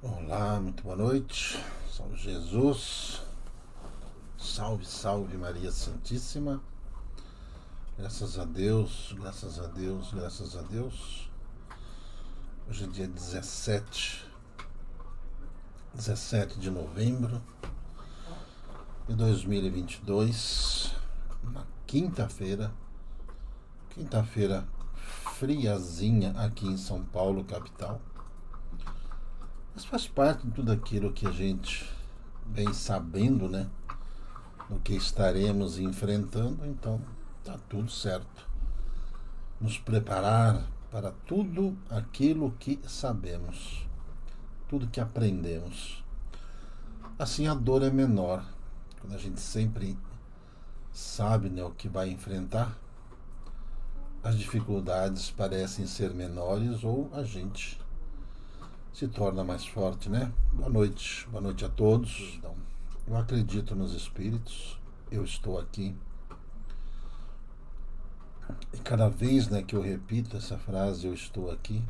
Olá, muito boa noite. Salve Jesus. Salve, salve Maria Santíssima. Graças a Deus, graças a Deus, graças a Deus. Hoje é dia 17 de novembro de 2022, uma quinta-feira friazinha aqui em São Paulo, capital. Mas faz parte de tudo aquilo que a gente vem sabendo, né? No que estaremos enfrentando, então tá tudo certo. Nos preparar para tudo aquilo que sabemos, tudo que aprendemos. Assim a dor é menor, quando a gente sempre sabe, né, o que vai enfrentar. As dificuldades parecem ser menores ou a gente se torna mais forte, né? Boa noite a todos. Então, eu acredito nos espíritos, eu estou aqui. E cada vez, né, que eu repito essa frase, eu estou aqui,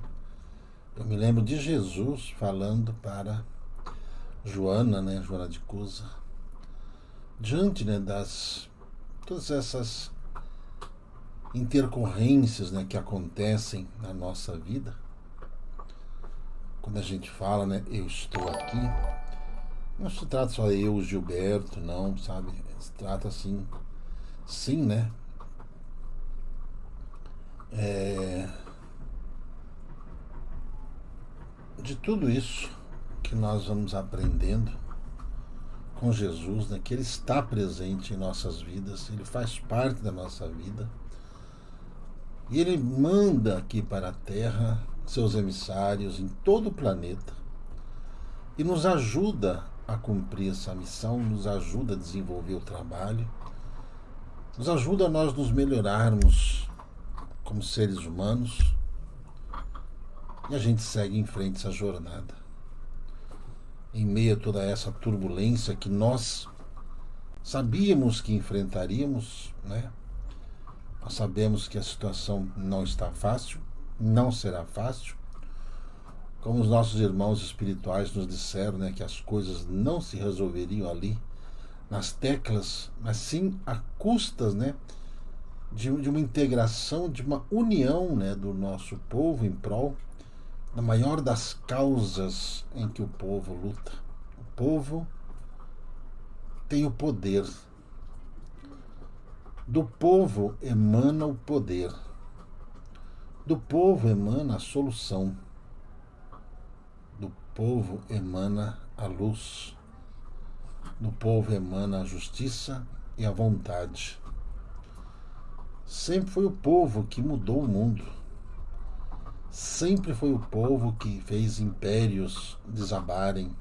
eu me lembro de Jesus falando para Joana, né, Joana de Cusa, diante, né, das todas essas intercorrências, né, que acontecem na nossa vida. Quando a gente fala, né, eu estou aqui, não se trata só eu, Gilberto, não, sabe? Se trata assim, sim, né? De tudo isso que nós vamos aprendendo com Jesus, né? Que Ele está presente em nossas vidas, Ele faz parte da nossa vida. E Ele manda aqui para a Terra seus emissários em todo o planeta e nos ajuda a cumprir essa missão, nos ajuda a desenvolver o trabalho, nos ajuda a nós nos melhorarmos como seres humanos, e a gente segue em frente essa jornada. Em meio a toda essa turbulência que nós sabíamos que enfrentaríamos, né? Nós sabemos que a situação não está fácil, não será fácil. Como os nossos irmãos espirituais nos disseram, né, que as coisas não se resolveriam ali nas teclas, mas sim a custas, né, de uma integração, de uma união, né, do nosso povo em prol da maior das causas em que o povo luta. O povo tem o poder. Do povo emana o poder. Do povo emana a solução. Do povo emana a luz. Do povo emana a justiça e a vontade. Sempre foi o povo que mudou o mundo. Sempre foi o povo que fez impérios desabarem.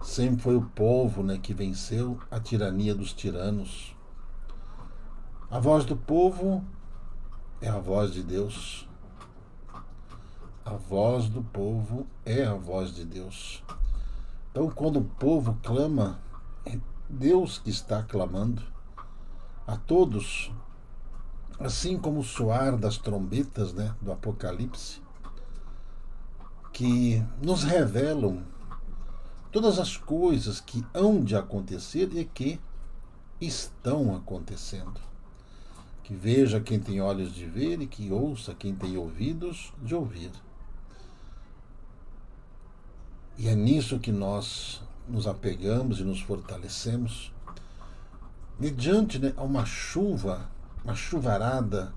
Sempre foi o povo, né, que venceu a tirania dos tiranos. A voz do povo é a voz de Deus. A voz do povo é a voz de Deus. Então, quando o povo clama, é Deus que está clamando a todos, assim como o soar das trombetas, né, do Apocalipse, que nos revelam todas as coisas que hão de acontecer e que estão acontecendo. Que veja quem tem olhos de ver e que ouça quem tem ouvidos de ouvir. E é nisso que nós nos apegamos e nos fortalecemos, mediante, né, uma chuvarada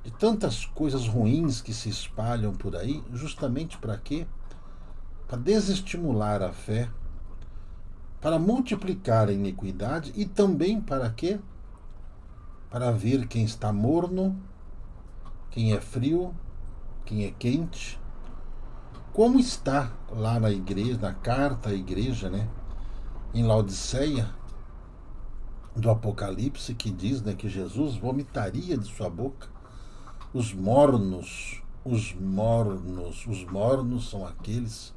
de tantas coisas ruins que se espalham por aí, justamente para quê? Para desestimular a fé, para multiplicar a iniquidade e também para quê? Para ver quem está morno, quem é frio, quem é quente. Como está lá na igreja, na carta à igreja, né, em Laodiceia, do Apocalipse, que diz, né, que Jesus vomitaria de sua boca os mornos. Os mornos são aqueles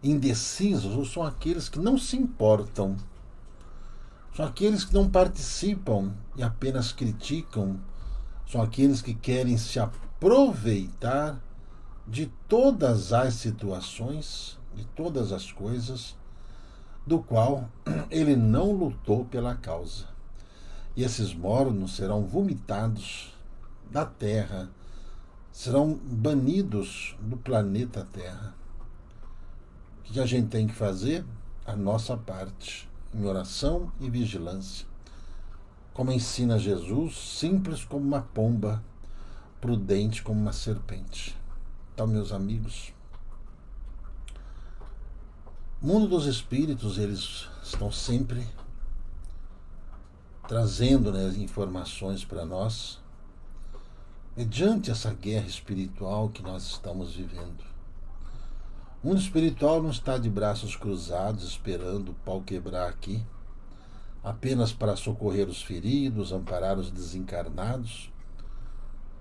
indecisos, ou são aqueles que não se importam, são aqueles que não participam e apenas criticam, são aqueles que querem se aproveitar de todas as situações, de todas as coisas, do qual ele não lutou pela causa. E esses mornos serão vomitados da terra, serão banidos do planeta Terra. O que a gente tem que fazer? A nossa parte, em oração e vigilância. Como ensina Jesus, simples como uma pomba, prudente como uma serpente. Então, meus amigos, o mundo dos espíritos, eles estão sempre trazendo, né, informações para nós, mediante essa guerra espiritual que nós estamos vivendo. O mundo espiritual não está de braços cruzados, esperando o pau quebrar aqui, apenas para socorrer os feridos, amparar os desencarnados.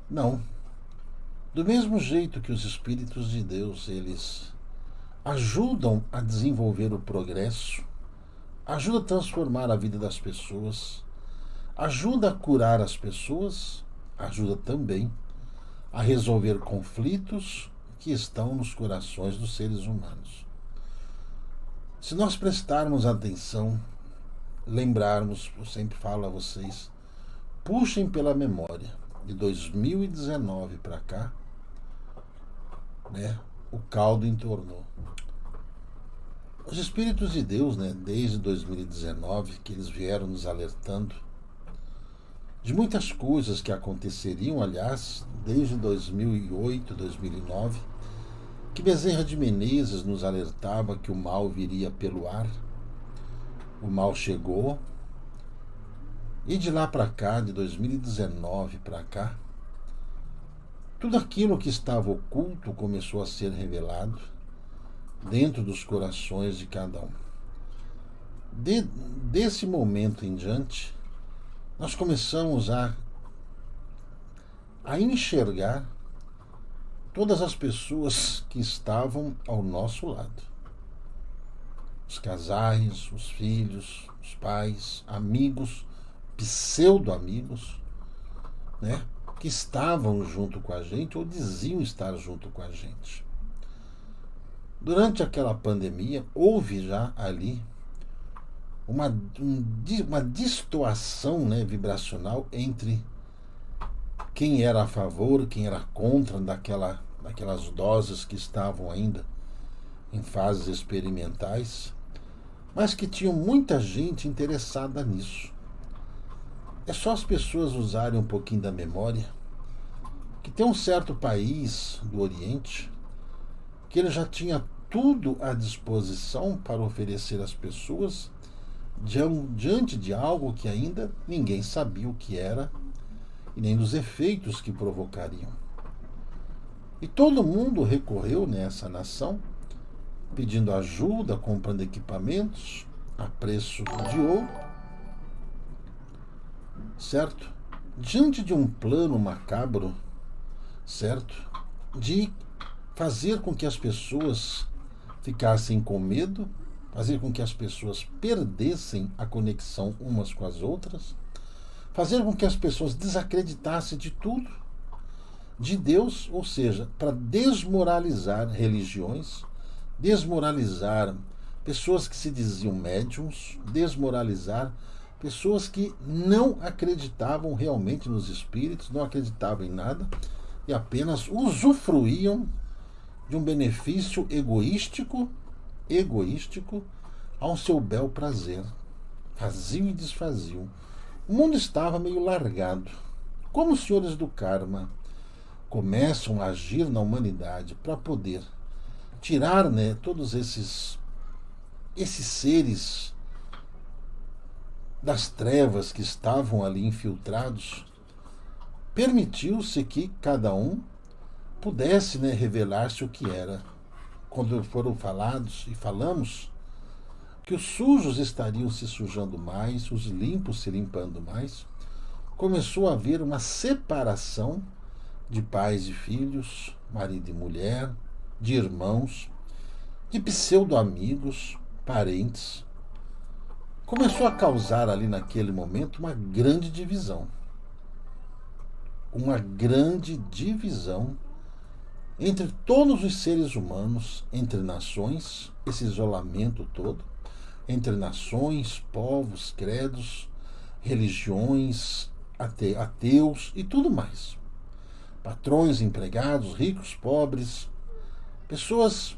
Não. Do mesmo jeito que os espíritos de Deus, eles ajudam a desenvolver o progresso, ajudam a transformar a vida das pessoas, ajuda a curar as pessoas, ajuda também a resolver conflitos que estão nos corações dos seres humanos. Se nós prestarmos atenção, lembrarmos, eu sempre falo a vocês, puxem pela memória, de 2019 para cá, né, o caldo entornou. Os Espíritos de Deus, né, desde 2019, que eles vieram nos alertando de muitas coisas que aconteceriam, aliás, desde 2008, 2009, que Bezerra de Menezes nos alertava que o mal viria pelo ar. O mal chegou, e de lá para cá, de 2019 para cá, tudo aquilo que estava oculto começou a ser revelado dentro dos corações de cada um. Desse momento em diante, nós começamos a enxergar todas as pessoas que estavam ao nosso lado. Os casais, os filhos, os pais, amigos, pseudo-amigos, né, que estavam junto com a gente ou diziam estar junto com a gente. Durante aquela pandemia, houve já ali uma destoação, né, vibracional entre quem era a favor, quem era contra daquelas doses que estavam ainda em fases experimentais, mas que tinham muita gente interessada nisso. É só as pessoas usarem um pouquinho da memória, que tem um certo país do Oriente que ele já tinha tudo à disposição para oferecer às pessoas diante de algo que ainda ninguém sabia o que era e nem dos efeitos que provocariam. E todo mundo recorreu nessa nação, pedindo ajuda, comprando equipamentos a preço de ouro, certo? Diante de um plano macabro, certo? De fazer com que as pessoas ficassem com medo, fazer com que as pessoas perdessem a conexão umas com as outras, fazer com que as pessoas desacreditassem de tudo, de Deus, ou seja, para desmoralizar religiões, desmoralizar pessoas que se diziam médiums, desmoralizar pessoas que não acreditavam realmente nos espíritos, não acreditavam em nada e apenas usufruíam de um benefício egoístico ao seu bel prazer. Faziam e desfaziam. O mundo estava meio largado. Como os senhores do karma começam a agir na humanidade para poder tirar, né, todos esses seres das trevas que estavam ali infiltrados, permitiu-se que cada um pudesse, né, revelar-se o que era. Quando foram falados e falamos que os sujos estariam se sujando mais, os limpos se limpando mais, começou a haver uma separação de pais e filhos, marido e mulher, de irmãos, de pseudo-amigos, parentes. Começou a causar ali naquele momento uma grande divisão. Uma grande divisão Entre todos os seres humanos, entre nações, esse isolamento todo, entre nações, povos, credos, religiões, ateus e tudo mais. Patrões, empregados, ricos, pobres, pessoas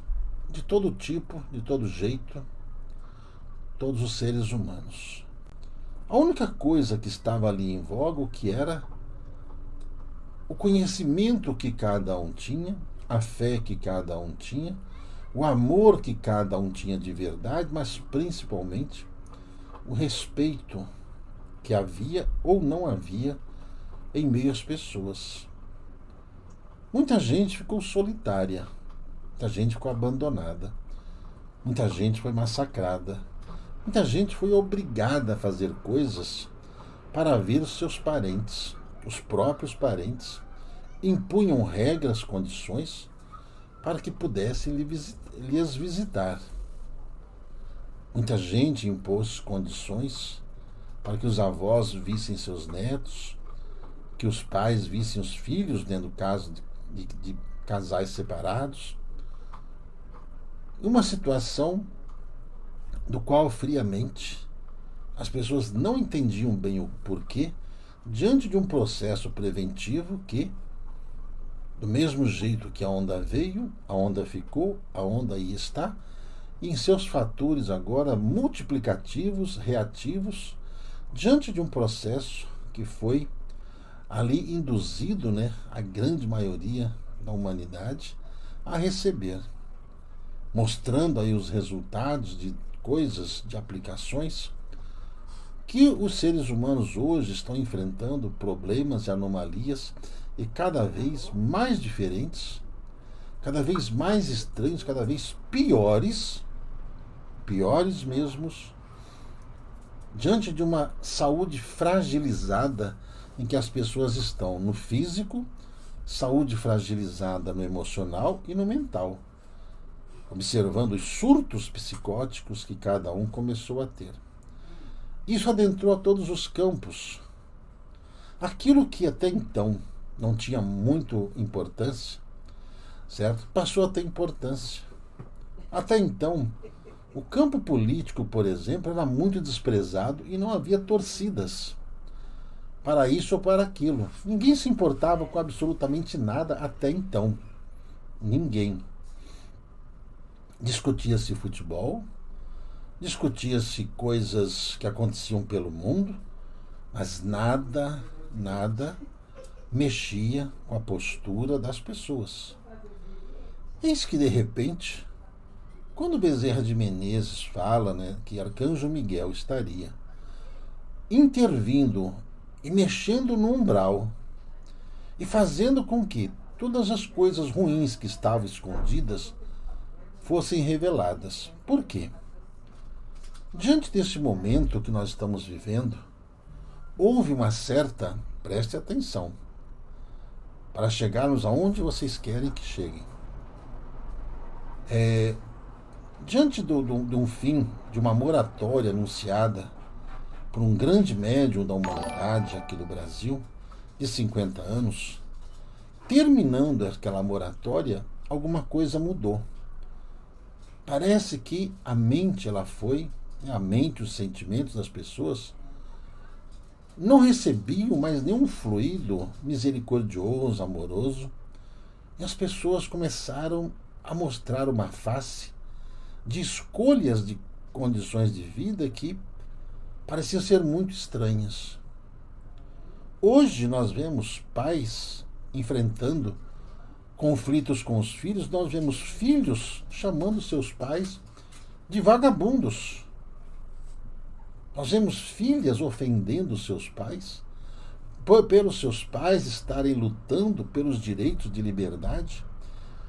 de todo tipo, de todo jeito, todos os seres humanos. A única coisa que estava ali em voga, o que era o conhecimento que cada um tinha, a fé que cada um tinha, o amor que cada um tinha de verdade, mas principalmente o respeito que havia ou não havia em meio às pessoas. Muita gente ficou solitária, muita gente ficou abandonada, muita gente foi massacrada, muita gente foi obrigada a fazer coisas para ver os seus parentes. Os próprios parentes impunham regras, condições para que pudessem lhes visitar. Muita gente impôs condições para que os avós vissem seus netos, que os pais vissem os filhos, dentro do caso de casais separados. Uma situação do qual, friamente, as pessoas não entendiam bem o porquê, diante de um processo preventivo que, do mesmo jeito que a onda veio, a onda ficou, a onda aí está, e em seus fatores agora multiplicativos, reativos, diante de um processo que foi ali induzido, a grande maioria da humanidade a receber, mostrando aí os resultados de coisas, de aplicações que os seres humanos hoje estão enfrentando, problemas e anomalias e cada vez mais diferentes, cada vez mais estranhos, cada vez piores mesmos, diante de uma saúde fragilizada em que as pessoas estão no físico, saúde fragilizada no emocional e no mental, observando os surtos psicóticos que cada um começou a ter. Isso adentrou a todos os campos. Aquilo que até então não tinha muito importância, certo? Passou a ter importância. Até então, o campo político, por exemplo, era muito desprezado e não havia torcidas para isso ou para aquilo. Ninguém se importava com absolutamente nada até então. Ninguém. Discutia-se futebol, discutia-se coisas que aconteciam pelo mundo, mas nada mexia com a postura das pessoas. Eis que, de repente, quando Bezerra de Menezes fala que Arcanjo Miguel estaria intervindo e mexendo no umbral e fazendo com que todas as coisas ruins que estavam escondidas fossem reveladas. Por quê? Diante desse momento que nós estamos vivendo, houve uma certa, preste atenção, para chegarmos aonde vocês querem que cheguem. Diante de um fim, de uma moratória anunciada por um grande médium da humanidade aqui do Brasil, de 50 anos, terminando aquela moratória, alguma coisa mudou. Parece que a mente, os sentimentos das pessoas não recebiam mais nenhum fluido misericordioso, amoroso, e as pessoas começaram a mostrar uma face de escolhas de condições de vida que pareciam ser muito estranhas. Hoje nós vemos pais enfrentando conflitos com os filhos, nós vemos filhos chamando seus pais de vagabundos. Nós vemos filhas ofendendo seus pais, pelos seus pais estarem lutando pelos direitos de liberdade,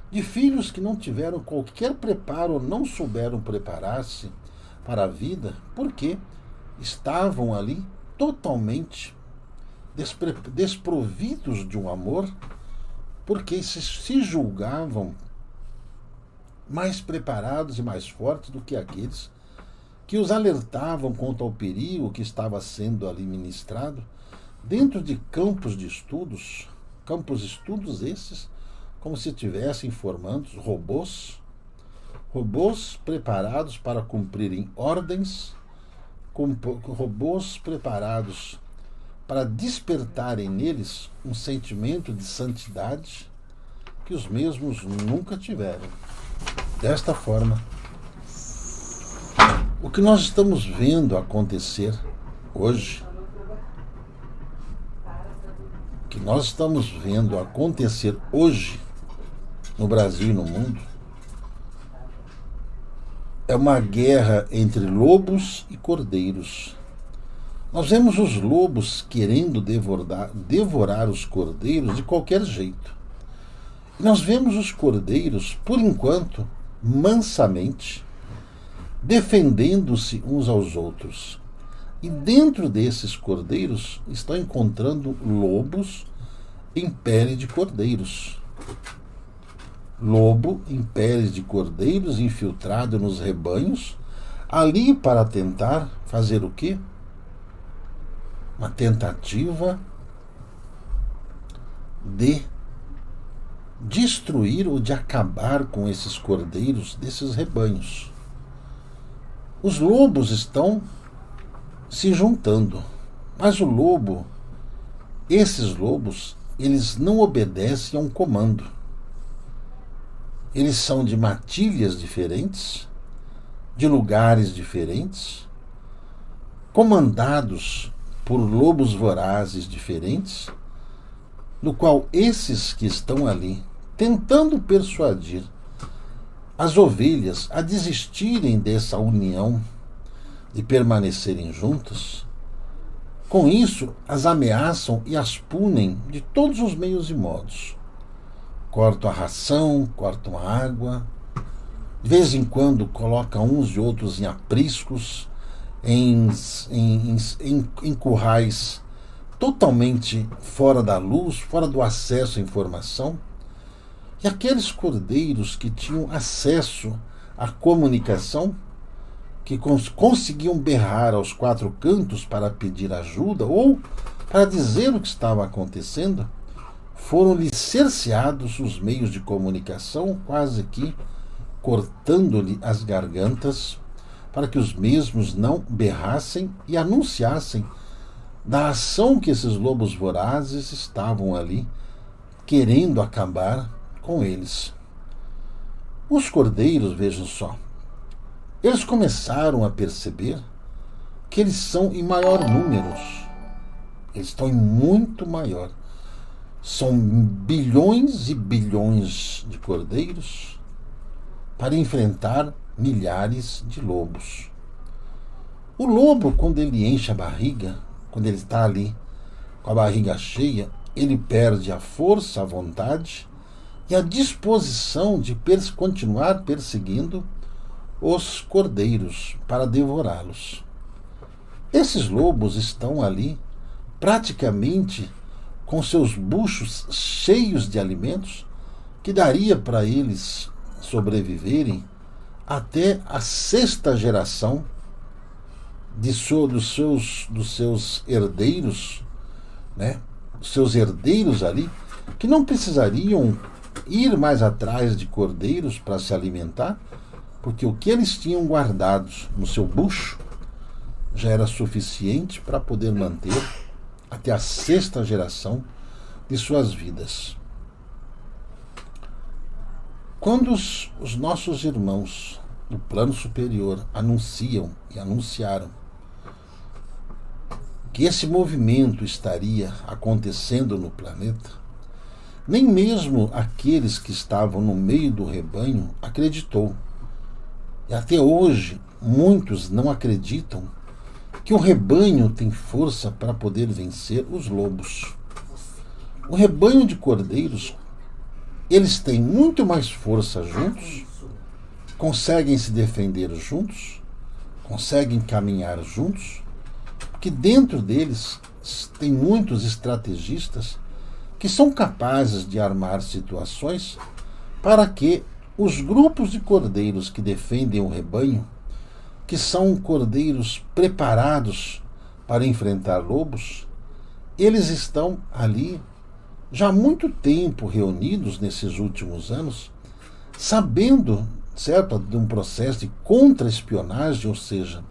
de filhos que não tiveram qualquer preparo ou não souberam preparar-se para a vida, porque estavam ali totalmente desprovidos de um amor, porque se julgavam mais preparados e mais fortes do que aqueles que os alertavam contra o perigo que estava sendo ali ministrado dentro de campos de estudos esses como se estivessem formando robôs preparados para cumprirem ordens, robôs preparados para despertarem neles um sentimento de santidade que os mesmos nunca tiveram. Desta forma, o que nós estamos vendo acontecer hoje, no Brasil e no mundo, é uma guerra entre lobos e cordeiros. Nós vemos os lobos querendo devorar os cordeiros de qualquer jeito. E nós vemos os cordeiros, por enquanto, mansamente, defendendo-se uns aos outros. E dentro desses cordeiros estão encontrando lobos em pele de cordeiros. Lobo em peles de cordeiros infiltrado nos rebanhos, ali para tentar fazer o quê? Uma tentativa de destruir ou de acabar com esses cordeiros desses rebanhos. Os lobos estão se juntando, mas esses lobos, eles não obedecem a um comando. Eles são de matilhas diferentes, de lugares diferentes, comandados por lobos vorazes diferentes, no qual esses que estão ali tentando persuadir as ovelhas a desistirem dessa união de permanecerem juntas, com isso as ameaçam e as punem de todos os meios e modos. Cortam a ração, cortam a água, de vez em quando colocam uns e outros em apriscos, em currais totalmente fora da luz, fora do acesso à informação. E aqueles cordeiros que tinham acesso à comunicação, que conseguiam berrar aos quatro cantos para pedir ajuda ou para dizer o que estava acontecendo, foram-lhe cerceados os meios de comunicação, quase que cortando-lhe as gargantas, para que os mesmos não berrassem e anunciassem da ação que esses lobos vorazes estavam ali querendo acabar com eles. Os cordeiros, vejam só, eles começaram a perceber que eles são em maior número. Eles estão em muito maior. São bilhões e bilhões de cordeiros para enfrentar milhares de lobos. O lobo, quando ele enche a barriga, quando ele está ali com a barriga cheia, ele perde a força, a vontade e a disposição de continuar perseguindo os cordeiros para devorá-los. Esses lobos estão ali praticamente com seus buchos cheios de alimentos que daria para eles sobreviverem até a sexta geração dos seus herdeiros, né? Os seus herdeiros ali, que não precisariam ir mais atrás de cordeiros para se alimentar, porque o que eles tinham guardados no seu bucho já era suficiente para poder manter até a sexta geração de suas vidas. Quando os nossos irmãos do plano superior anunciaram que esse movimento estaria acontecendo no planeta, nem mesmo aqueles que estavam no meio do rebanho acreditou. E até hoje, muitos não acreditam que o rebanho tem força para poder vencer os lobos. O rebanho de cordeiros, eles têm muito mais força juntos, conseguem se defender juntos, conseguem caminhar juntos, porque dentro deles tem muitos estrategistas que são capazes de armar situações para que os grupos de cordeiros que defendem o rebanho, que são cordeiros preparados para enfrentar lobos, eles estão ali já há muito tempo reunidos nesses últimos anos, sabendo, certo, de um processo de contra-espionagem, ou seja,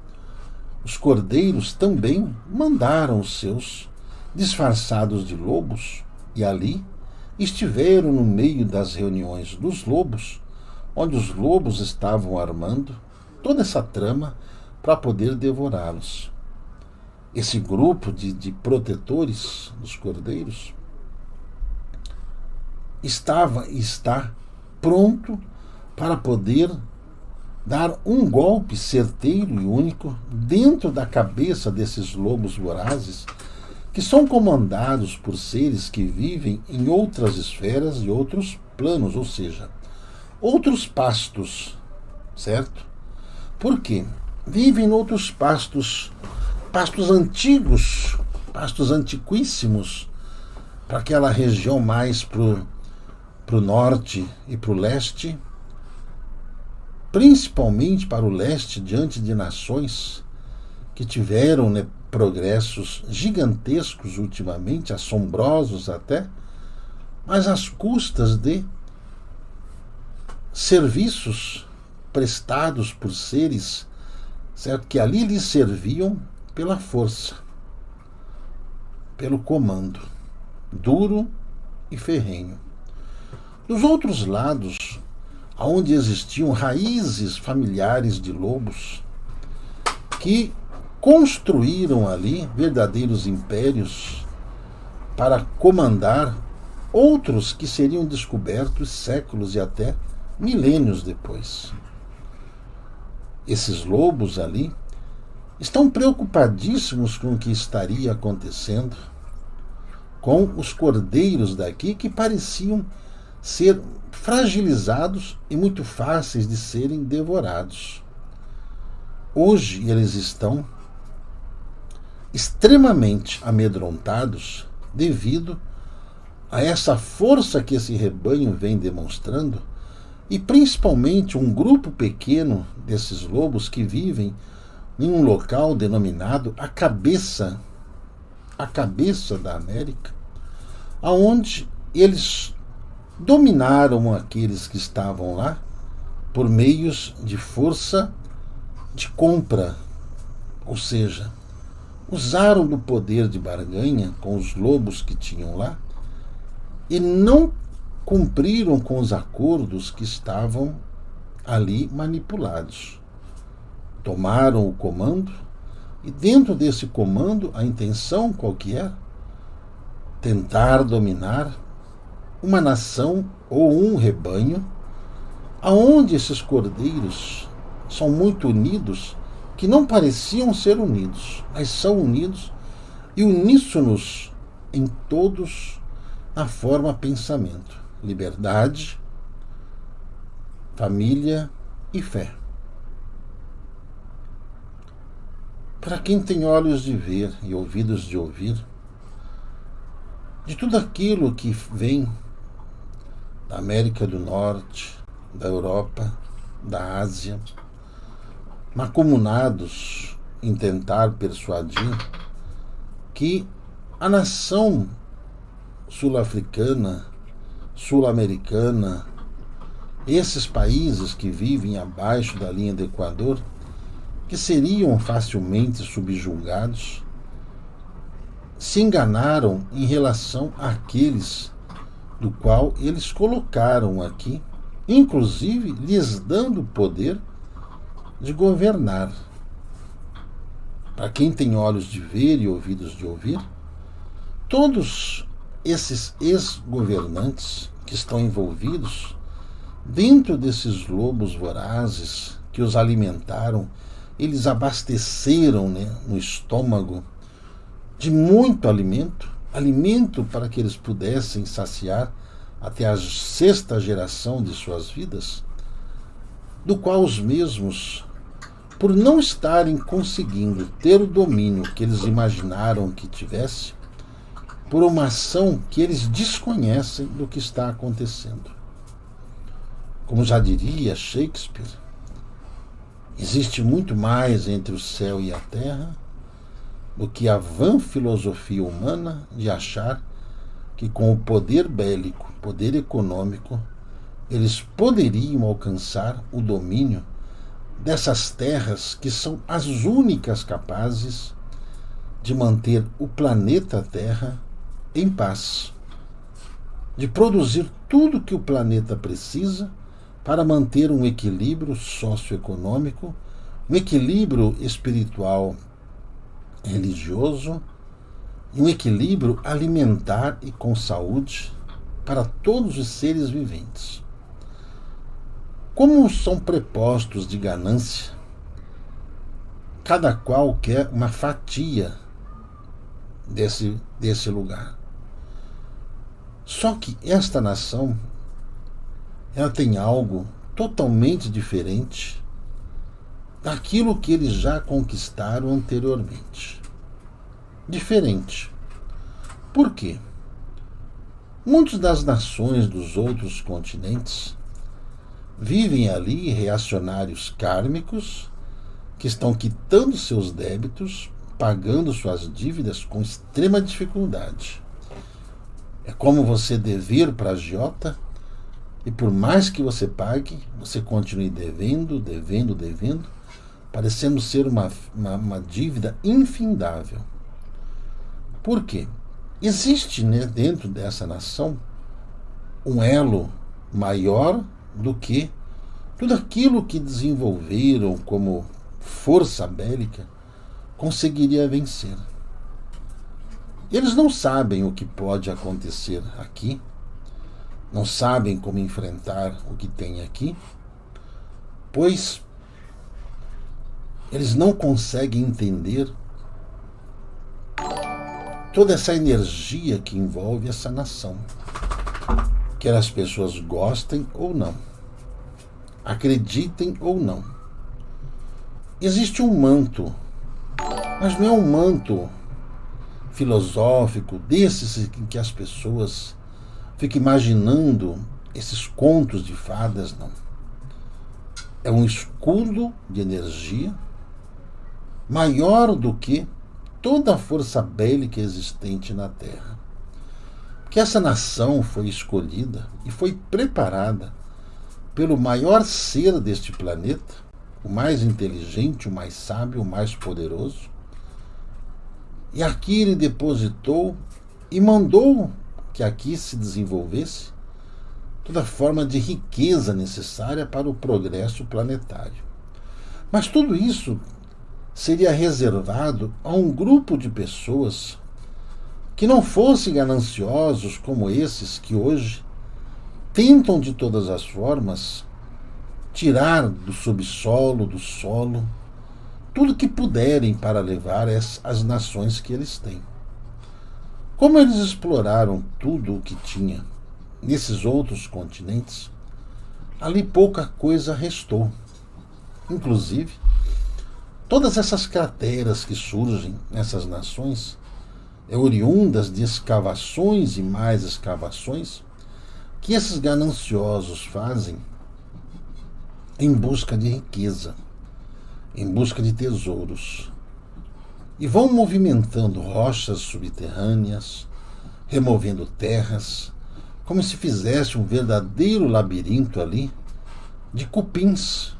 os cordeiros também mandaram os seus disfarçados de lobos e ali estiveram no meio das reuniões dos lobos, onde os lobos estavam armando toda essa trama para poder devorá-los. Esse grupo de protetores dos cordeiros estava e está pronto para poder dar um golpe certeiro e único dentro da cabeça desses lobos vorazes, que são comandados por seres que vivem em outras esferas e outros planos, ou seja, outros pastos, certo? Por quê? Vivem em outros pastos antigos, pastos antiquíssimos, para aquela região mais para o norte e para o leste, principalmente para o leste, diante de nações que tiveram, né, progressos gigantescos ultimamente, assombrosos até, mas às custas de serviços prestados por seres, certo, que ali lhes serviam pela força, pelo comando, duro e ferrenho. Dos outros lados, onde existiam raízes familiares de lobos que construíram ali verdadeiros impérios para comandar outros que seriam descobertos séculos e até milênios depois. Esses lobos ali estão preocupadíssimos com o que estaria acontecendo com os cordeiros daqui, que pareciam ser fragilizados e muito fáceis de serem devorados. Hoje eles estão extremamente amedrontados devido a essa força que esse rebanho vem demonstrando, e principalmente um grupo pequeno desses lobos que vivem em um local denominado a cabeça da América, aonde eles dominaram aqueles que estavam lá por meios de força de compra, ou seja, usaram do poder de barganha com os lobos que tinham lá e não cumpriram com os acordos que estavam ali manipulados. Tomaram o comando e dentro desse comando a intenção qual que era? Tentar dominar uma nação ou um rebanho aonde esses cordeiros são muito unidos, que não pareciam ser unidos, mas são unidos e uníssonos em todos na forma pensamento, liberdade, família e fé. Para quem tem olhos de ver e ouvidos de ouvir, de tudo aquilo que vem da América do Norte, da Europa, da Ásia, macumunados em tentar persuadir que a nação sul-africana, sul-americana, esses países que vivem abaixo da linha do Equador, que seriam facilmente subjugados, se enganaram em relação àqueles do qual eles colocaram aqui, inclusive lhes dando poder de governar. Para quem tem olhos de ver e ouvidos de ouvir, todos esses ex-governantes que estão envolvidos dentro desses lobos vorazes que os alimentaram, eles abasteceram, né, no estômago de muito alimento para que eles pudessem saciar até a sexta geração de suas vidas, do qual os mesmos, por não estarem conseguindo ter o domínio que eles imaginaram que tivesse, por uma ação que eles desconhecem do que está acontecendo. Como já diria Shakespeare, existe muito mais entre o céu e a terra do que a vã filosofia humana de achar que com o poder bélico, poder econômico, eles poderiam alcançar o domínio dessas terras que são as únicas capazes de manter o planeta Terra em paz, de produzir tudo que o planeta precisa para manter um equilíbrio socioeconômico, um equilíbrio espiritual religioso e um equilíbrio alimentar e com saúde para todos os seres viventes. Como são prepostos de ganância, cada qual quer uma fatia desse lugar. Só que esta nação, ela tem algo totalmente diferente daquilo que eles já conquistaram anteriormente. Diferente. Por quê? Muitas das nações dos outros continentes vivem ali reacionários kármicos que estão quitando seus débitos, pagando suas dívidas com extrema dificuldade. É como você dever para a agiota e por mais que você pague, você continue devendo, parecendo ser uma dívida infindável. Por quê? Existe, dentro dessa nação um elo maior do que tudo aquilo que desenvolveram como força bélica conseguiria vencer. Eles não sabem o que pode acontecer aqui, não sabem como enfrentar o que tem aqui, pois eles não conseguem entender toda essa energia que envolve essa nação, quer as pessoas gostem ou não, acreditem ou não. Existe um manto, mas não é um manto filosófico desses em que as pessoas ficam imaginando esses contos de fadas, não. É um escudo de energia maior do que toda a força bélica existente na Terra. Porque essa nação foi escolhida e foi preparada pelo maior ser deste planeta, o mais inteligente, o mais sábio, o mais poderoso. E aqui ele depositou e mandou que aqui se desenvolvesse toda forma de riqueza necessária para o progresso planetário. Mas tudo isso seria reservado a um grupo de pessoas que não fossem gananciosos como esses que hoje tentam de todas as formas tirar do subsolo, do solo, tudo que puderem para levar as nações que eles têm. Como eles exploraram tudo o que tinha nesses outros continentes, ali pouca coisa restou. Inclusive, todas essas crateras que surgem nessas nações oriundas de escavações e mais escavações que esses gananciosos fazem em busca de riqueza, em busca de tesouros. E vão movimentando rochas subterrâneas, removendo terras, como se fizesse um verdadeiro labirinto ali de cupins,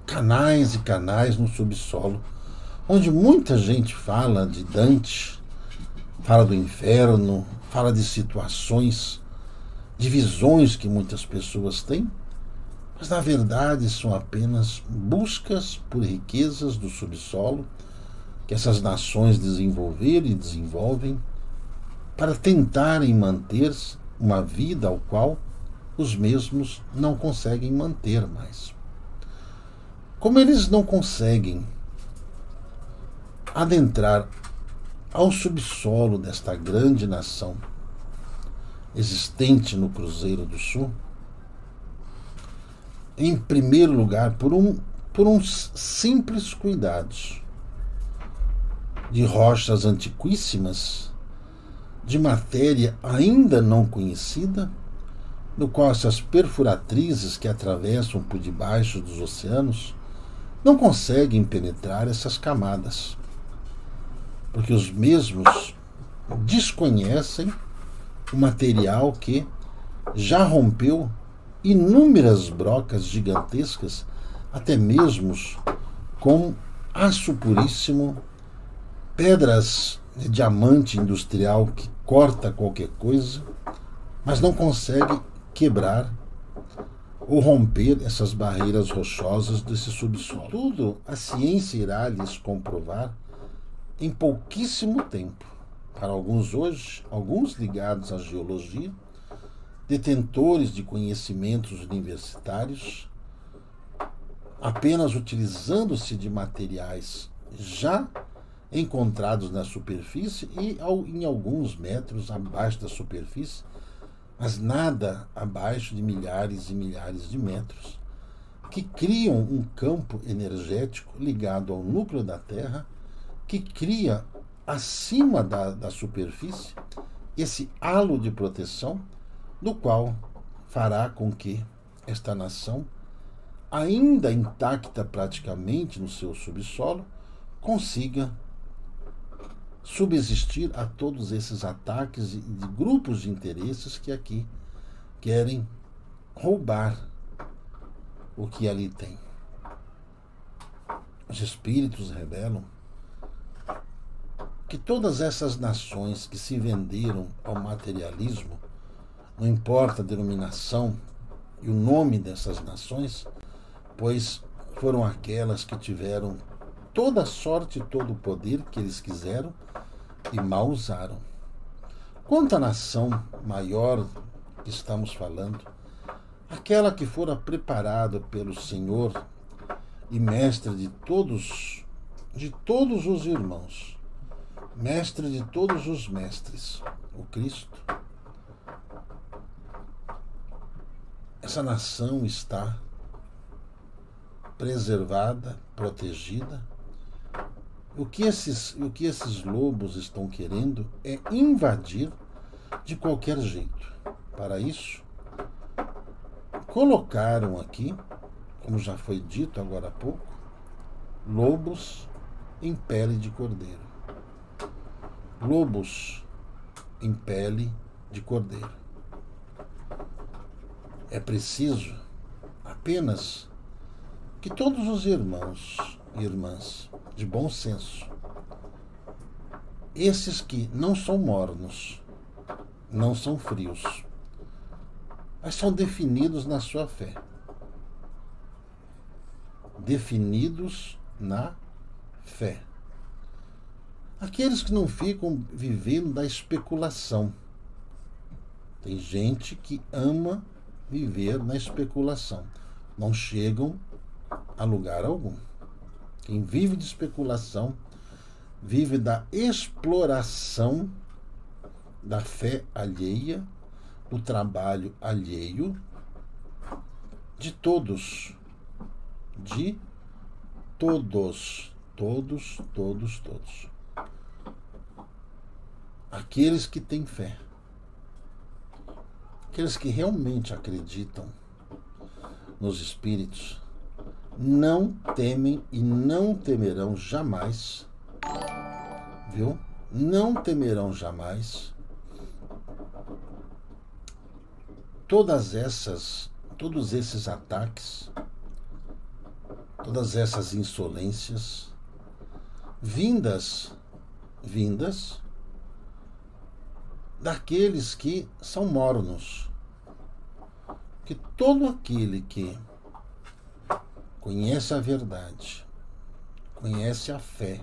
canais e canais no subsolo, onde muita gente fala de Dante, fala do inferno, fala de situações, de visões que muitas pessoas têm, mas na verdade são apenas buscas por riquezas do subsolo que essas nações desenvolveram e desenvolvem para tentarem manter uma vida ao qual os mesmos não conseguem manter mais. Como eles não conseguem adentrar ao subsolo desta grande nação existente no Cruzeiro do Sul, em primeiro lugar, por uns simples cuidados de rochas antiquíssimas, de matéria ainda não conhecida, no qual essas perfuratrizes que atravessam por debaixo dos oceanos não conseguem penetrar essas camadas, porque os mesmos desconhecem o material que já rompeu inúmeras brocas gigantescas, até mesmo com aço puríssimo, pedras de diamante industrial que corta qualquer coisa, mas não consegue quebrar ou romper essas barreiras rochosas desse subsolo. Tudo a ciência irá lhes comprovar em pouquíssimo tempo. Para alguns hoje, alguns ligados à geologia, detentores de conhecimentos universitários, apenas utilizando-se de materiais já encontrados na superfície e em alguns metros abaixo da superfície, mas nada abaixo de milhares e milhares de metros, que criam um campo energético ligado ao núcleo da Terra, que cria acima da superfície esse halo de proteção, do qual fará com que esta nação, ainda intacta praticamente no seu subsolo, consiga subsistir a todos esses ataques de grupos de interesses que aqui querem roubar o que ali tem. Os espíritos revelam que todas essas nações que se venderam ao materialismo, não importa a denominação e o nome dessas nações, pois foram aquelas que tiveram toda a sorte e todo o poder que eles quiseram e mal usaram. Quanto à nação maior que estamos falando, aquela que fora preparada pelo Senhor e mestre de todos os irmãos, mestre de todos os mestres, o Cristo, essa nação está preservada, protegida. O que esses lobos estão querendo é invadir de qualquer jeito. Para isso, colocaram aqui, como já foi dito agora há pouco, lobos em pele de cordeiro. Lobos em pele de cordeiro. É preciso apenas que todos os irmãos e irmãs de bom senso, esses que não são mornos, não são frios, mas são definidos na sua fé, definidos na fé. Aqueles que não ficam vivendo da especulação. Tem gente que ama viver na especulação. Não chegam a lugar algum. Quem vive de especulação vive da exploração da fé alheia, do trabalho alheio, de todos. De todos. Todos. Aqueles que têm fé. Aqueles que realmente acreditam nos espíritos não temem e não temerão jamais, viu? Não temerão jamais todos esses ataques, todas essas insolências vindas daqueles que são mornos. Que todo aquele que conhece a verdade, conhece a fé,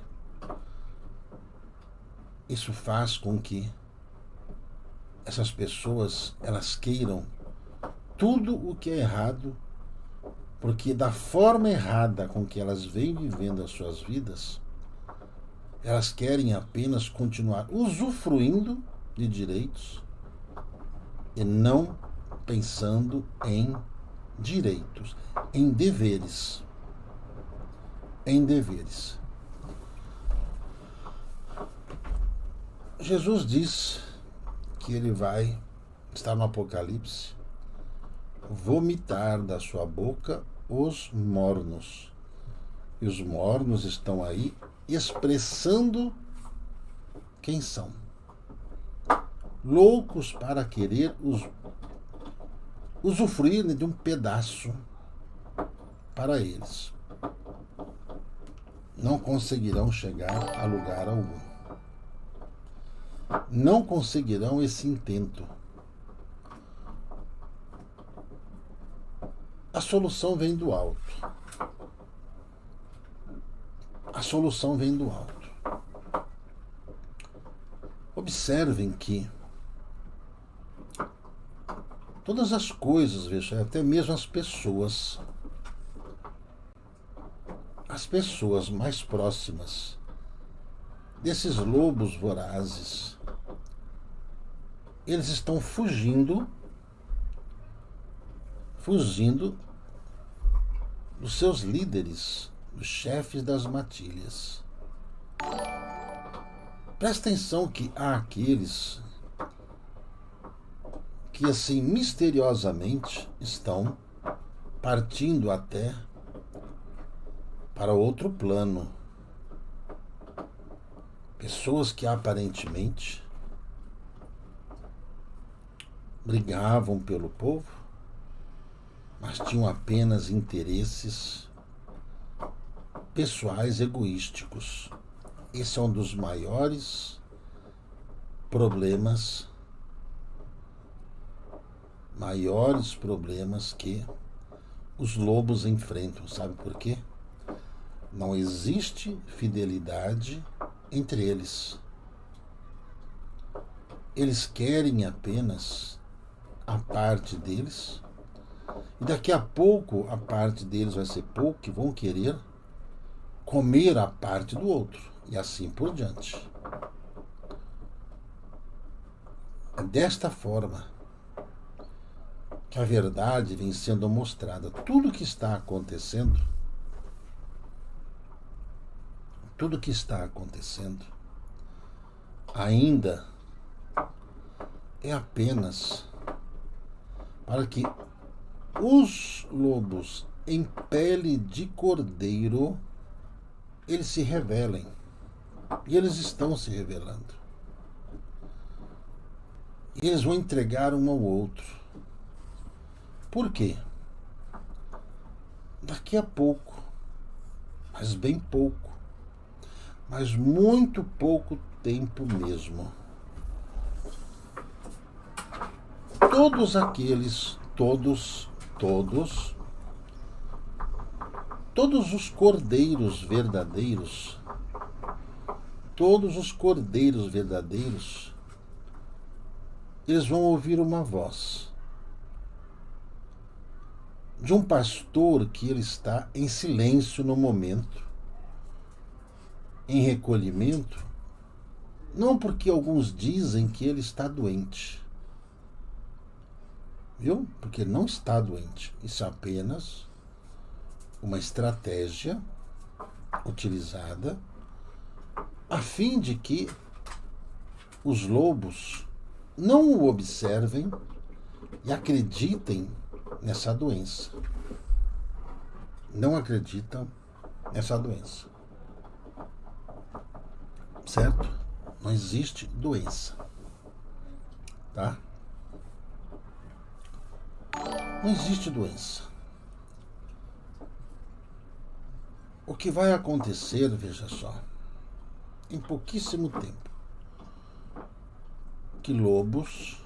isso faz com que essas pessoas elas queiram tudo o que é errado, porque da forma errada com que elas vêm vivendo as suas vidas, elas querem apenas continuar usufruindo de direitos e não pensando em direitos, em deveres. Jesus diz que ele vai, está no Apocalipse, vomitar da sua boca os mornos. E os mornos estão aí expressando quem são. loucos para querer usufruir de um pedaço para eles. Não conseguirão chegar a lugar algum. Não conseguirão esse intento. A solução vem do alto. A solução vem do alto. Observem que todas as coisas, veja, até mesmo as pessoas mais próximas desses lobos vorazes, eles estão fugindo dos seus líderes, dos chefes das matilhas. Presta atenção que há aqueles que assim misteriosamente estão partindo até para outro plano. Pessoas que aparentemente brigavam pelo povo, mas tinham apenas interesses pessoais egoísticos. Esse é um dos maiores problemas que os lobos enfrentam. Sabe por quê? Não existe fidelidade entre eles. Eles querem apenas a parte deles, e daqui a pouco a parte deles vai ser pouco, que vão querer comer a parte do outro, e assim por diante. É desta forma que a verdade vem sendo mostrada. Tudo que está acontecendo, ainda é apenas para que os lobos em pele de cordeiro eles se revelem. E eles estão se revelando. E eles vão entregar um ao outro. Por quê? Daqui a pouco, mas bem pouco, mas muito pouco tempo mesmo, todos aqueles, todos os cordeiros verdadeiros, eles vão ouvir uma voz de um pastor que ele está em silêncio no momento, em recolhimento, não porque alguns dizem que ele está doente, viu? Porque ele não está doente. Isso é apenas uma estratégia utilizada a fim de que os lobos não o observem e acreditem nessa doença. Não acreditam nessa doença. Certo? Não existe doença. Tá? Não existe doença. O que vai acontecer, veja só, em pouquíssimo tempo, que lobos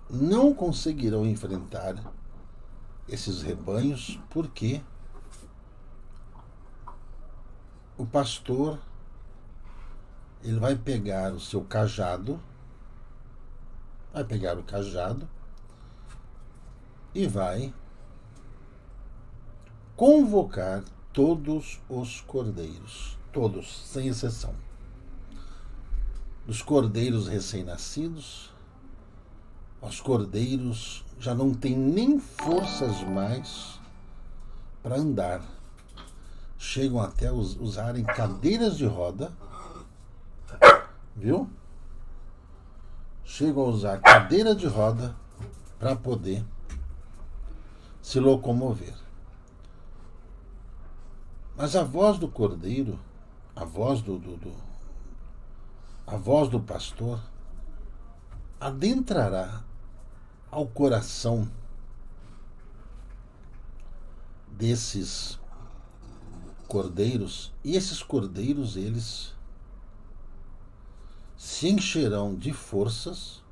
não conseguirão enfrentar esses rebanhos, porque o pastor ele vai pegar o seu cajado, e vai convocar todos os cordeiros, todos, sem exceção. Dos cordeiros recém-nascidos, os cordeiros já não têm nem forças mais para andar. Chegam até a usarem cadeiras de roda, viu? Chegam a usar cadeira de roda para poder se locomover. Mas a voz do cordeiro, a voz do pastor, adentrará ao coração desses cordeiros, e esses cordeiros, eles se encherão de forças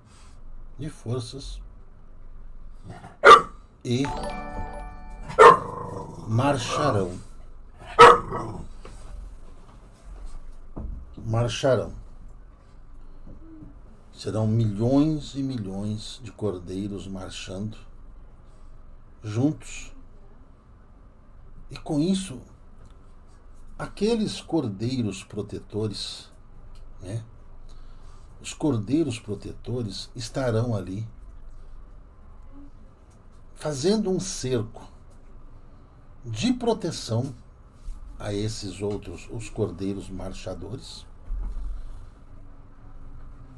e marcharão. Serão milhões e milhões de cordeiros marchando juntos. E com isso, aqueles cordeiros protetores, né? Os cordeiros protetores estarão ali fazendo um cerco de proteção a esses outros, os cordeiros marchadores.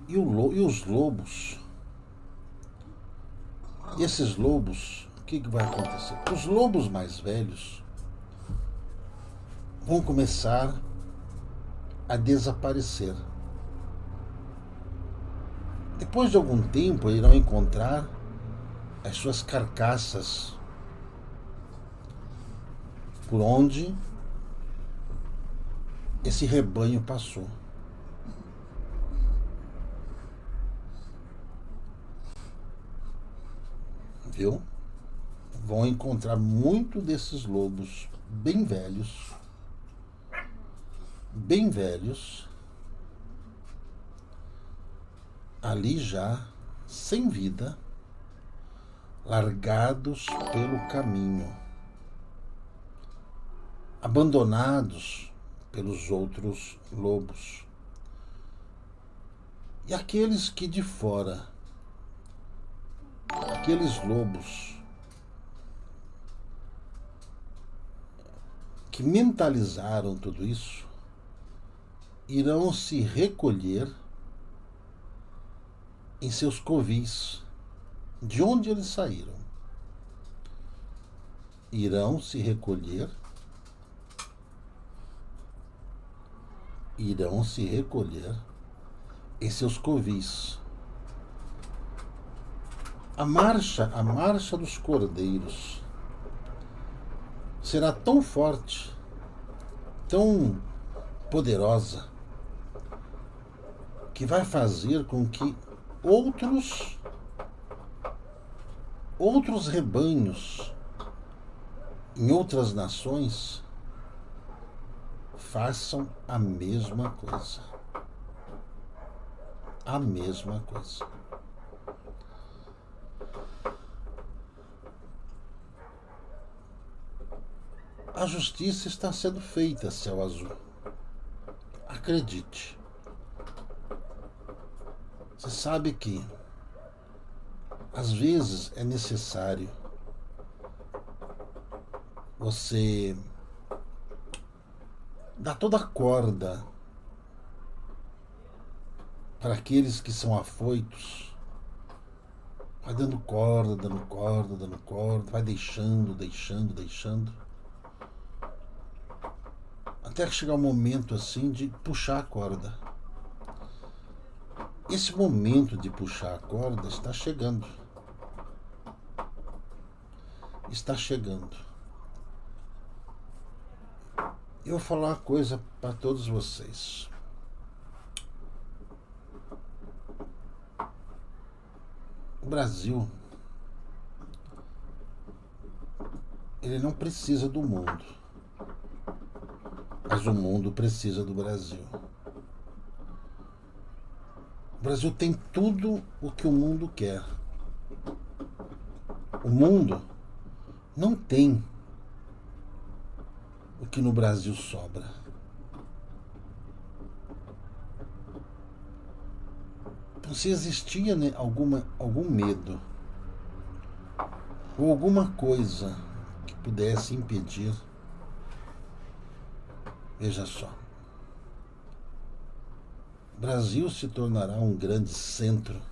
E os lobos, esses lobos, o que vai acontecer? Os lobos mais velhos vão começar a desaparecer. Depois de algum tempo, irão encontrar as suas carcaças por onde esse rebanho passou. Viu? Vão encontrar muito desses lobos bem velhos, ali já sem vida, largados pelo caminho, abandonados pelos outros lobos. E aqueles que de fora, aqueles lobos que mentalizaram tudo isso, irão se recolher em seus covis, de onde eles saíram. Irão se recolher em seus covis. A marcha dos cordeiros será tão forte, tão poderosa, que vai fazer com que outros rebanhos em outras nações façam a mesma coisa. A mesma coisa. A justiça está sendo feita, Céu Azul. Acredite. Você sabe que às vezes é necessário você dar toda a corda para aqueles que são afoitos. Vai dando corda, vai deixando. Até chegar o momento assim de puxar a corda. Esse momento de puxar a corda está chegando. Eu vou falar uma coisa para todos vocês. O Brasil, ele não precisa do mundo, mas o mundo precisa do Brasil. O Brasil tem tudo o que o mundo quer. O mundo não tem o que no Brasil sobra. Então, se existia, né, algum medo ou alguma coisa que pudesse impedir, veja só, o Brasil se tornará um grande centro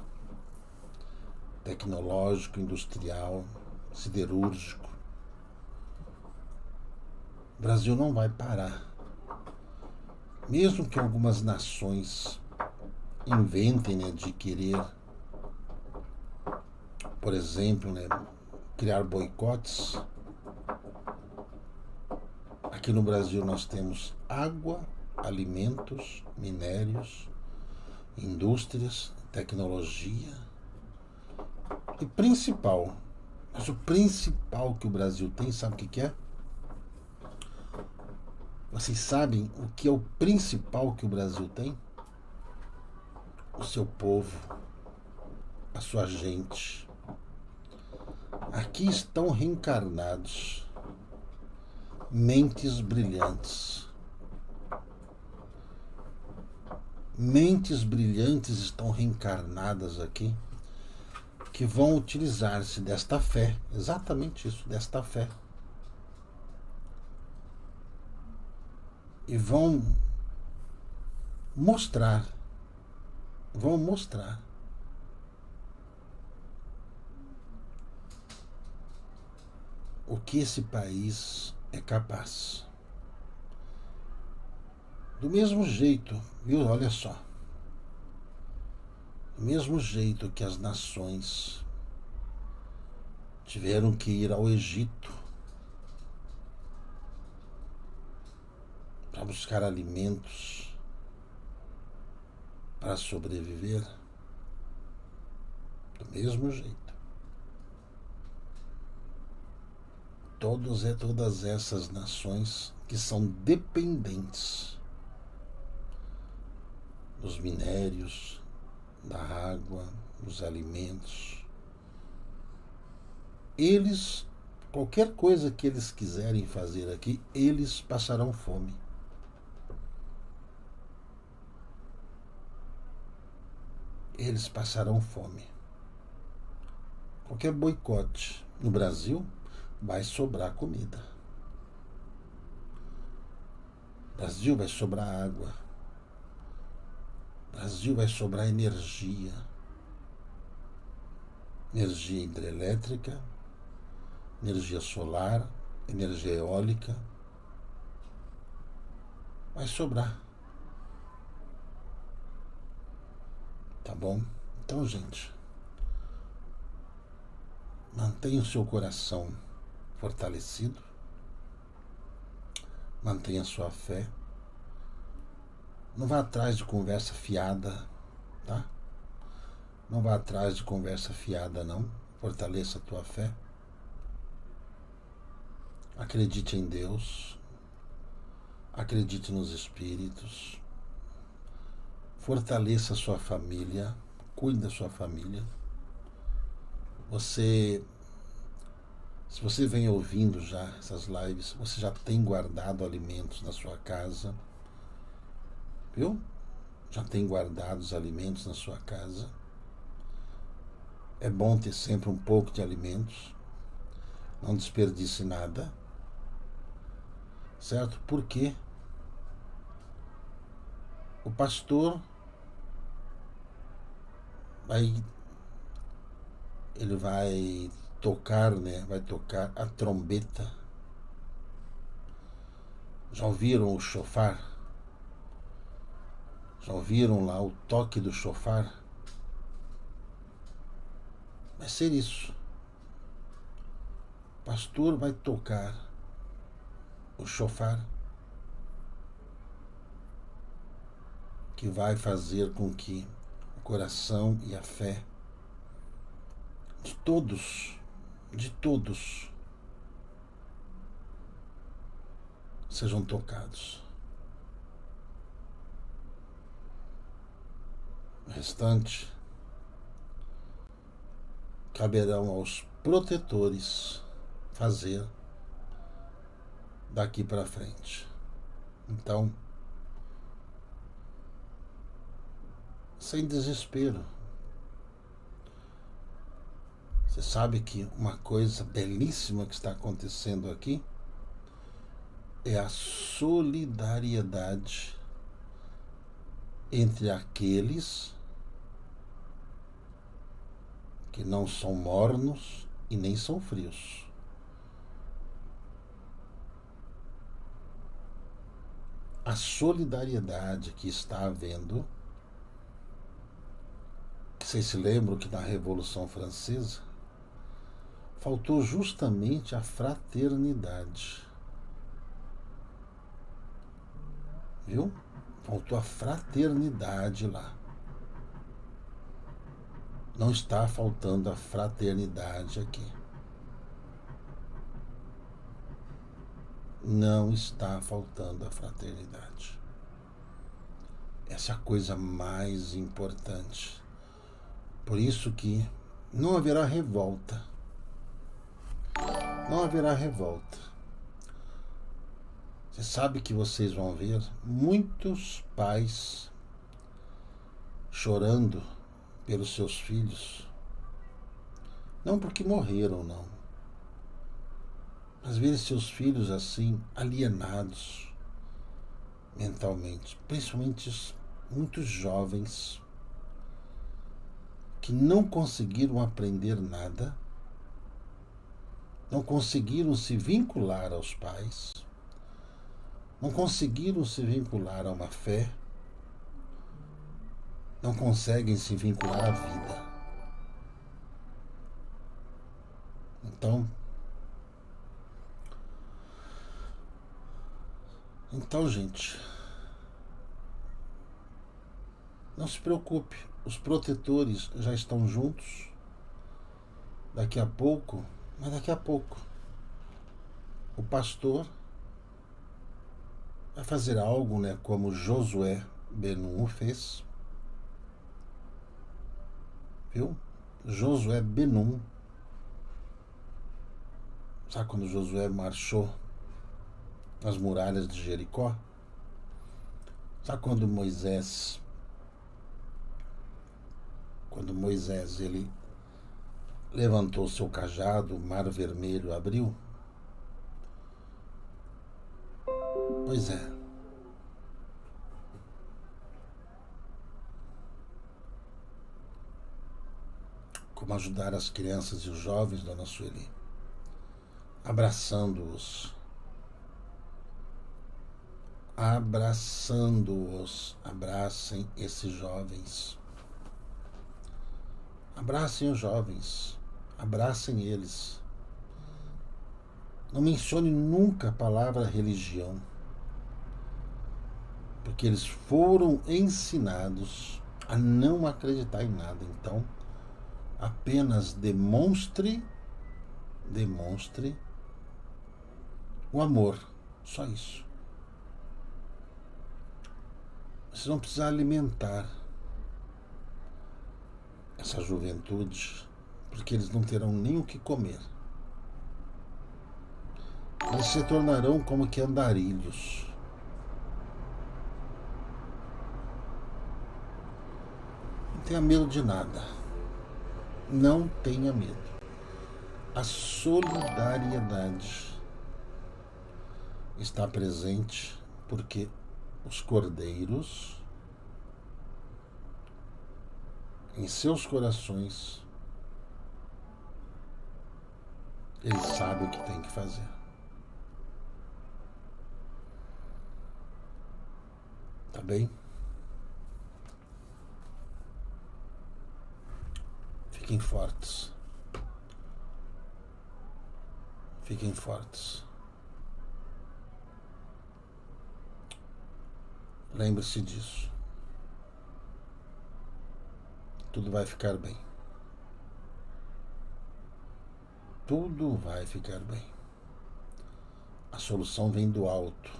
tecnológico, industrial, siderúrgico. O Brasil não vai parar. Mesmo que algumas nações inventem, né, de querer por exemplo, né, criar boicotes. Aqui no Brasil nós temos água, alimentos, minérios, indústrias, tecnologia e principal, mas o principal que o Brasil tem, sabe o que é? Vocês sabem o que é o principal que o Brasil tem? O seu povo, a sua gente. Aqui estão reencarnados mentes brilhantes. Mentes brilhantes estão reencarnadas aqui, que vão utilizar-se desta fé, exatamente isso, desta fé, e vão mostrar o que esse país é capaz. Do mesmo jeito, viu? Olha só. Do mesmo jeito que as nações tiveram que ir ao Egito para buscar alimentos para sobreviver, do mesmo jeito. Todas essas nações que são dependentes dos minérios, da água, dos alimentos, eles, qualquer coisa que eles quiserem fazer aqui, eles passarão fome. Eles passarão fome. Qualquer boicote no Brasil, vai sobrar comida. Brasil vai sobrar água. Brasil vai sobrar energia. Energia hidrelétrica, energia solar, energia eólica. Vai sobrar. Tá bom? Então, gente, mantenha o seu coração fortalecido, mantenha a sua fé, não vá atrás de conversa fiada, tá? Não vá atrás de conversa fiada, não. Fortaleça a tua fé, acredite em Deus, acredite nos espíritos, fortaleça a sua família, cuide da sua família. Se você vem ouvindo já essas lives, você já tem guardado alimentos na sua casa, viu? Já tem guardado os alimentos na sua casa. É bom ter sempre um pouco de alimentos, não desperdice nada, certo? Porque o pastor ele vai tocar, né? Vai tocar a trombeta. Já ouviram o chofar? Já ouviram lá o toque do chofar? Vai ser isso. O pastor vai tocar o chofar, que vai fazer com que o coração e a fé de todos sejam tocados. O restante caberão aos protetores fazer daqui para frente. Então, sem desespero. Você sabe que uma coisa belíssima que está acontecendo aqui é a solidariedade entre aqueles que não são mornos e nem são frios. A solidariedade que está havendo. Vocês se lembram que na Revolução Francesa faltou justamente a fraternidade. Viu? Faltou a fraternidade lá. Não está faltando a fraternidade aqui. Não está faltando a fraternidade. Essa é a coisa mais importante. Por isso que não haverá revolta. Não haverá revolta. Você sabe que vocês vão ver muitos pais chorando pelos seus filhos. Não porque morreram, não. Mas ver seus filhos assim, alienados mentalmente. Principalmente muitos jovens que não conseguiram aprender nada, não conseguiram se vincular aos pais, não conseguiram se vincular a uma fé, não conseguem se vincular à vida. Então, gente, não se preocupe, os protetores já estão juntos. Daqui a pouco, o pastor vai fazer algo, né, como Josué Ben-Nun fez. Viu? Josué Ben-Nun. Sabe quando Josué marchou nas muralhas de Jericó? Sabe quando Moisés ele levantou seu cajado, o mar vermelho abriu? Pois é. Como ajudar as crianças e os jovens, dona Sueli? Abraçando-os. Abracem esses jovens. Abracem os jovens. Abracem eles. Não mencione nunca a palavra religião, porque eles foram ensinados a não acreditar em nada. Então, apenas demonstre o amor. Só isso. Vocês vão precisar alimentar essa juventude, porque eles não terão nem o que comer. Eles se tornarão como que andarilhos. Não tenha medo de nada. Não tenha medo. A solidariedade está presente porque os cordeiros, em seus corações, eles sabem o que tem que fazer. Tá bem? Fiquem fortes. Fiquem fortes. Lembre-se disso. Tudo vai ficar bem. Tudo vai ficar bem. A solução vem do alto.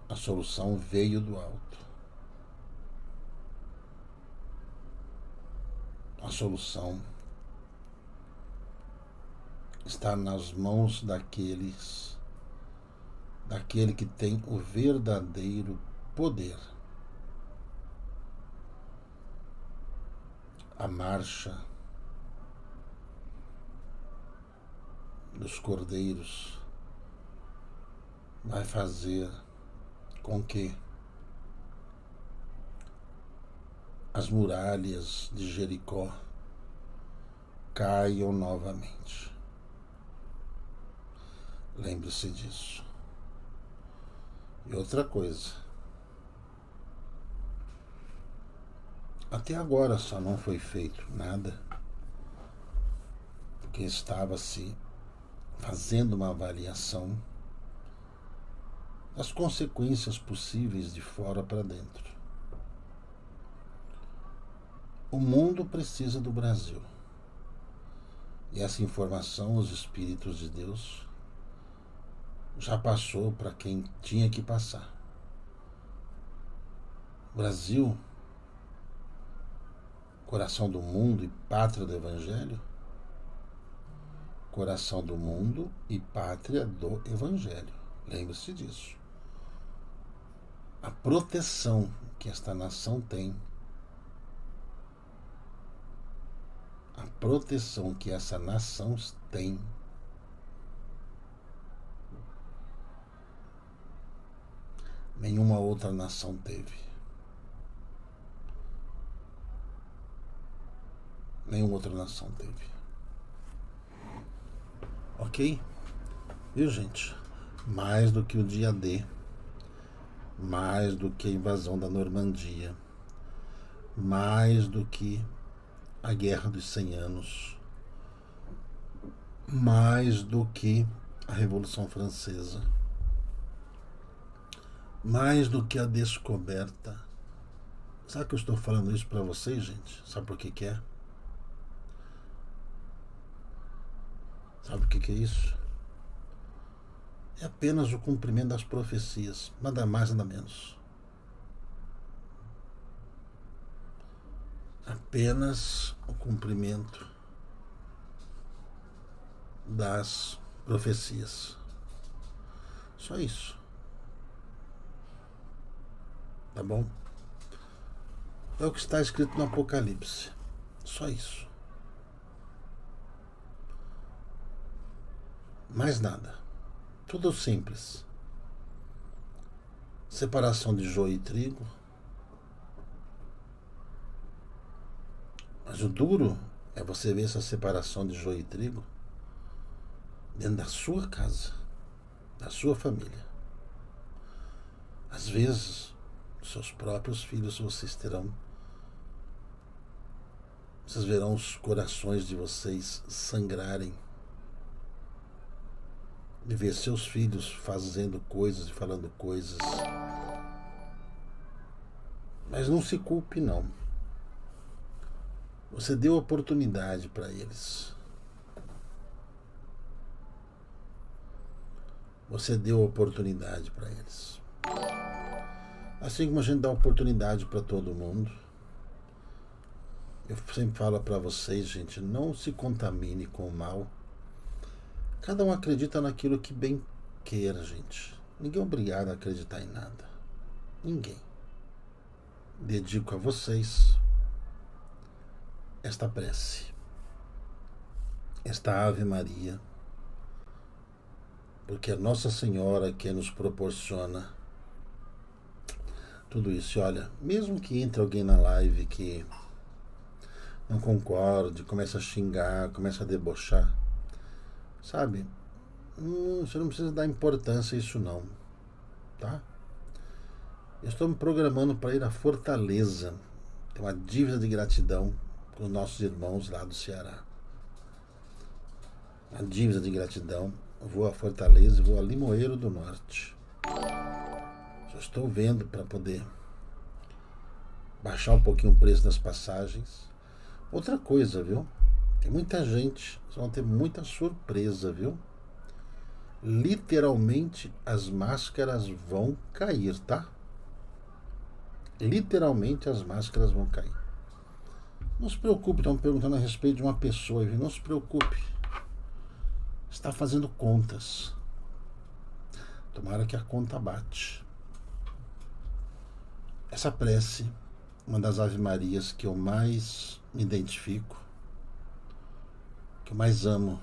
A solução veio do alto. A solução está nas mãos daquele que tem o verdadeiro poder. A marcha dos cordeiros vai fazer com que as muralhas de Jericó caiam novamente. Lembre-se disso. E outra coisa, até agora só não foi feito nada porque estava se fazendo uma avaliação das consequências possíveis de fora para dentro. O mundo precisa do Brasil. E essa informação, os Espíritos de Deus, já passou para quem tinha que passar. O Brasil, coração do mundo e pátria do Evangelho, coração do mundo e pátria do Evangelho. Lembre-se disso. A proteção que esta nação tem, a proteção que essa nação tem, nenhuma outra nação teve. Nenhuma outra nação teve. Ok? Viu, gente? Mais do que o dia D, mais do que a invasão da Normandia, mais do que a Guerra dos 100 Anos, mais do que a Revolução Francesa, mais do que a descoberta. Sabe que eu estou falando isso para vocês, gente? Sabe por que é? Sabe o que é isso? É apenas o cumprimento das profecias, nada mais, nada menos. Apenas o cumprimento das profecias. Só isso. Tá bom? É o que está escrito no Apocalipse. Só isso. Mais nada. Tudo simples. Separação de joio e trigo. Mas o duro é você ver essa separação de joio e trigo dentro da sua casa, da sua família. Às vezes, seus próprios filhos vocês verão os corações de vocês sangrarem de ver seus filhos fazendo coisas e falando coisas. Mas não se culpe, não. Você deu oportunidade para eles. Você deu oportunidade para eles. Assim como a gente dá oportunidade para todo mundo. Eu sempre falo para vocês, gente, não se contamine com o mal. Cada um acredita naquilo que bem queira, gente. Ninguém é obrigado a acreditar em nada. Ninguém. Dedico a vocês esta prece, esta Ave Maria, porque é Nossa Senhora que nos proporciona tudo isso. E olha, mesmo que entre alguém na live que não concorde, começa a xingar, começa a debochar, sabe? Você não precisa dar importância a isso não, tá? Eu estou me programando para ir à Fortaleza. Tem uma dívida de gratidão com os nossos irmãos lá do Ceará. Uma dívida de gratidão. Eu vou a Fortaleza e vou a Limoeiro do Norte. Só estou vendo para poder baixar um pouquinho o preço das passagens. Outra coisa, viu? Tem muita gente, vocês vão ter muita surpresa, viu? Literalmente as máscaras vão cair, tá? Literalmente as máscaras vão cair. Não se preocupe, estão perguntando a respeito de uma pessoa, viu? Não se preocupe. Está fazendo contas. Tomara que a conta bate. Essa prece, uma das Ave Marias que eu mais me identifico, que eu mais amo,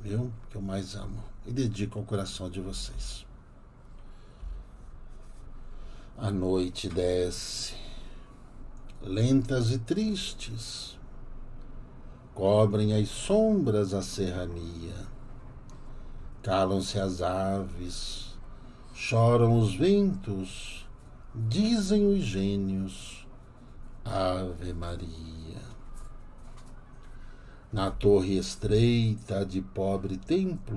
viu? Que eu mais amo e dedico ao coração de vocês. A noite desce, lentas e tristes, cobrem as sombras a serrania, calam-se as aves, choram os ventos, dizem os gênios, Ave Maria. Na torre estreita de pobre templo,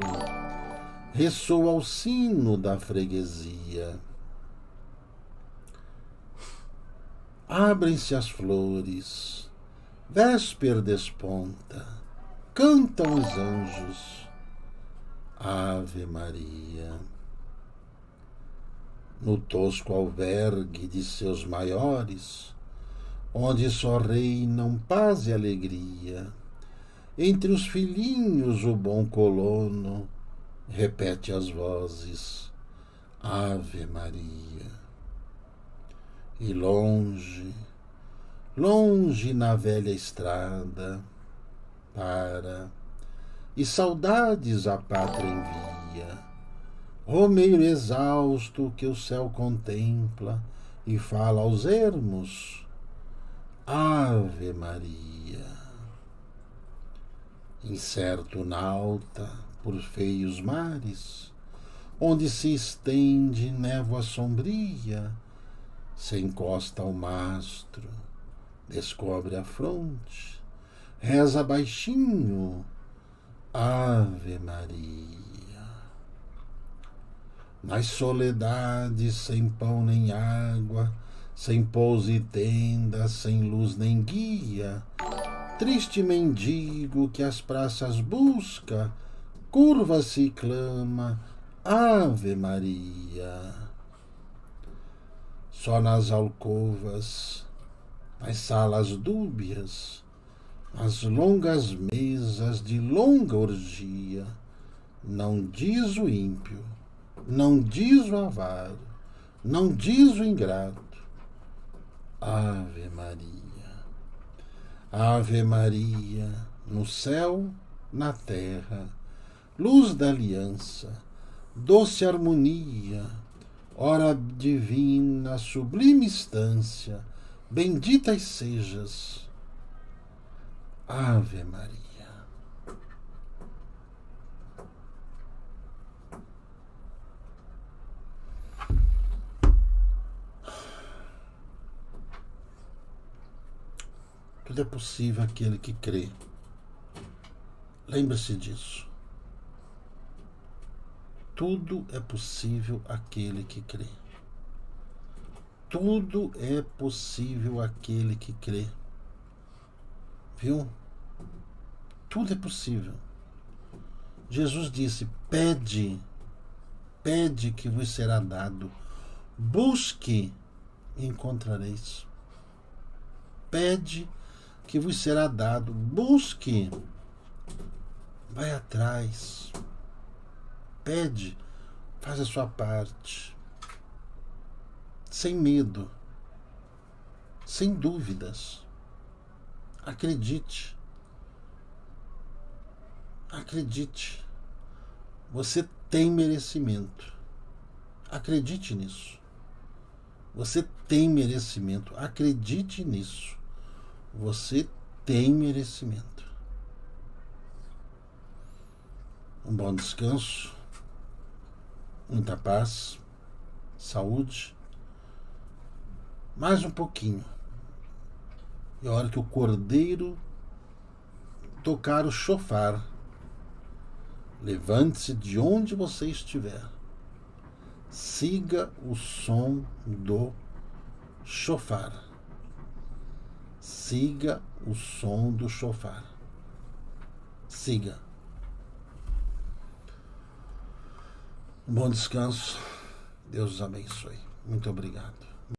ressoa o sino da freguesia. Abrem-se as flores, vésper desponta, cantam os anjos, Ave Maria. No tosco albergue de seus maiores, onde só reinam paz e alegria, entre os filhinhos o bom colono repete as vozes, Ave Maria. E longe, longe na velha estrada, e saudades a pátria envia, romeiro exausto que o céu contempla e fala aos ermos, Ave Maria. Incerto nauta por feios mares, onde se estende névoa sombria, se encosta ao mastro, descobre a fronte, reza baixinho, Ave Maria. Nas soledades, sem pão nem água, sem pouso e tenda, sem luz nem guia, triste mendigo que as praças busca, curva-se e clama, Ave Maria. Só nas alcovas, nas salas dúbias, nas longas mesas de longa orgia, não diz o ímpio, não diz o avaro, não diz o ingrato, Ave Maria. Ave Maria, no céu, na terra, luz da aliança, doce harmonia, hora divina, sublime estância, benditas sejas, Ave Maria. Tudo é possível aquele que crê. Lembre-se disso. Tudo é possível aquele que crê. Tudo é possível aquele que crê. Viu? Tudo é possível. Jesus disse, pede que vos será dado. Busque e encontrareis. Pede que vos será dado. Busque. Vai atrás. Pede. Faz a sua parte. Sem medo. Sem dúvidas. Acredite. Acredite. Você tem merecimento. Acredite nisso. Você tem merecimento. Acredite nisso. Você tem merecimento. Um bom descanso. Muita paz. Saúde. Mais um pouquinho. E a hora que o cordeiro tocar o chofar, levante-se de onde você estiver. Siga o som do chofar. Siga o som do chofar. Siga. Um bom descanso. Deus os abençoe. Muito obrigado.